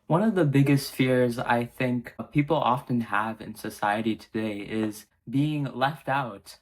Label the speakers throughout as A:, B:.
A: One of the biggest fears I think people often have in society today is being left out.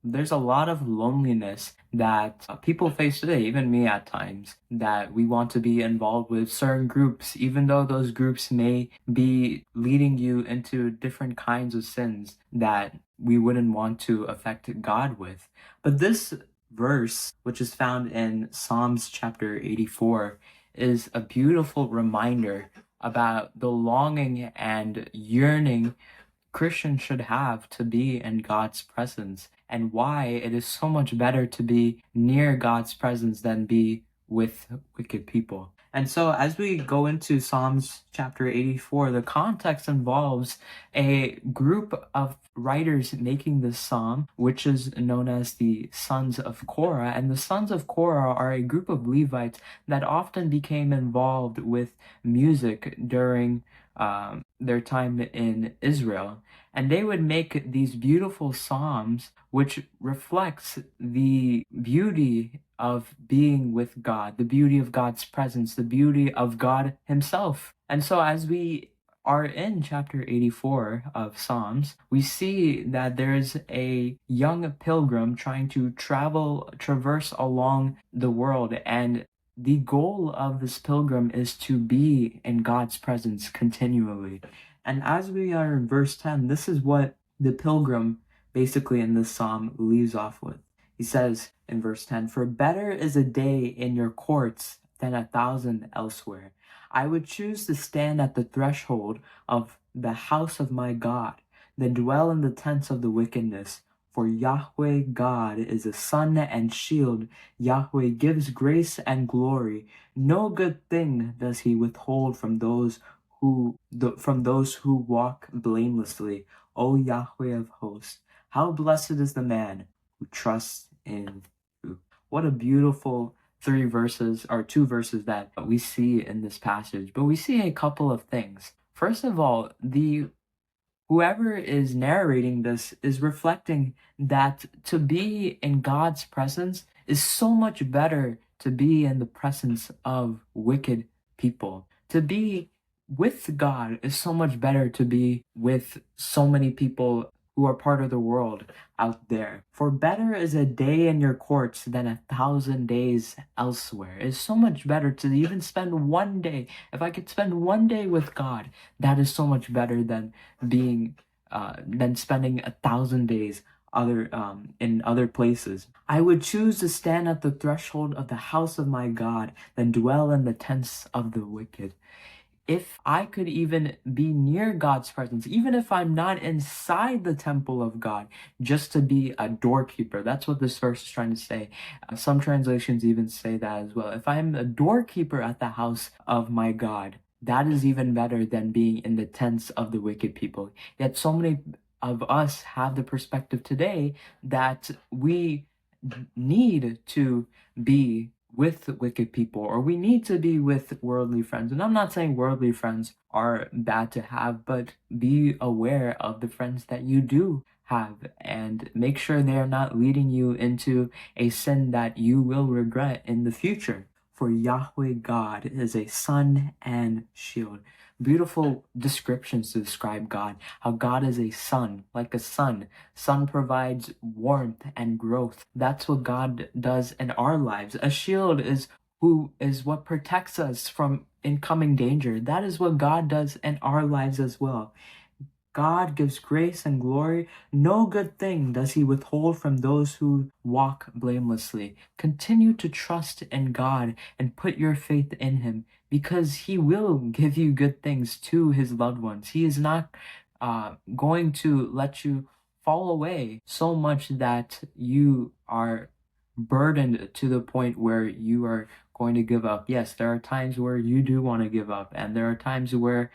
A: There's a lot of loneliness that people face today, even me at times, that we want to be involved with certain groups, even though those groups may be leading you into different kinds of sins that we wouldn't want to affect God with. But this verse, which is found in Psalms chapter 84, is a beautiful reminder about the longing and yearning Christians should have to be in God's presence, and why it is so much better to be near God's presence than be with wicked people. And so, as we go into Psalms chapter 84, the context involves a group of writers making this psalm, which is known as the sons of Korah. And the sons of Korah are a group of Levites that often became involved with music during their time in Israel. And they would make these beautiful psalms which reflects the beauty of being with God, the beauty of God's presence, the beauty of God himself. And so as we are in chapter 84 of Psalms, we see that there's a young pilgrim trying to traverse along the world, and the goal of this pilgrim is to be in God's presence continually. And as we are in verse 10, this is what the pilgrim basically in this psalm leaves off with. He says in verse 10, "For better is a day in your courts than 1,000 elsewhere. I would choose to stand at the threshold of the house of my God than dwell in the tents of the wickedness. For Yahweh God is a sun and shield. Yahweh gives grace and glory. No good thing does he withhold from those who walk blamelessly. O Yahweh of hosts, how blessed is the man who trusts in you." What a beautiful two verses that we see in this passage. But we see a couple of things. First of all, whoever is narrating this is reflecting that to be in God's presence is so much better to be in the presence of wicked people. To be with God is so much better to be with so many people who are part of the world out there. For better is a day in your courts than 1,000 days elsewhere. It's so much better to even spend one day. If I could spend one day with God, that is so much better than spending 1,000 days in other places. I would choose to stand at the threshold of the house of my God than dwell in the tents of the wicked. If I could even be near God's presence, even if I'm not inside the temple of God, just to be a doorkeeper. That's what this verse is trying to say. Some translations even say that as well. If I'm a doorkeeper at the house of my God, that is even better than being in the tents of the wicked people. Yet so many of us have the perspective today that we need to be with wicked people, or we need to be with worldly friends. And I'm not saying worldly friends are bad to have, but be aware of the friends that you do have and make sure they are not leading you into a sin that you will regret in the future. For Yahweh God is a sun and shield. Beautiful descriptions to describe God. How God is a sun, like a sun. Sun provides warmth and growth. That's what God does in our lives. A shield is what protects us from incoming danger. That is what God does in our lives as well. God gives grace and glory. No good thing does he withhold from those who walk blamelessly. Continue to trust in God and put your faith in him, because he will give you good things to his loved ones. He is not going to let you fall away so much that you are burdened to the point where you are going to give up. Yes, there are times where you do want to give up, and there are times where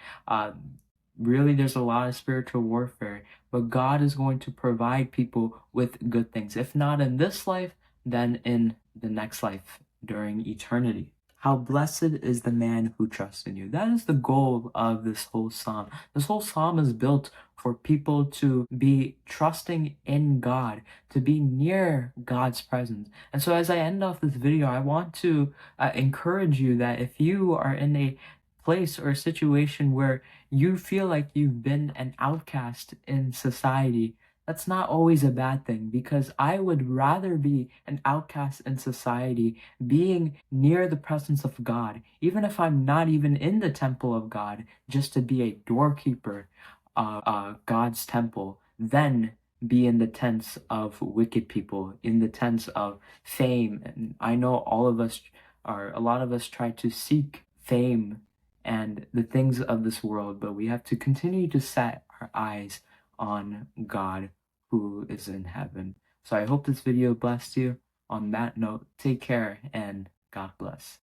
A: really there's a lot of spiritual warfare, but God is going to provide people with good things. If not in this life, then in the next life during eternity. How blessed is the man who trusts in you. That is the goal of this whole psalm. This whole psalm is built for people to be trusting in God, to be near God's presence. And so as I end off this video, I want to encourage you that if you are in a place or situation where you feel like you've been an outcast in society, that's not always a bad thing, because I would rather be an outcast in society being near the presence of God, even if I'm not even in the temple of God, just to be a doorkeeper of God's temple, than be in the tents of wicked people, in the tents of fame. And I know a lot of us try to seek fame and the things of this world, but we have to continue to set our eyes on God who is in heaven. So I hope this video blessed you. On that note, take care and God bless.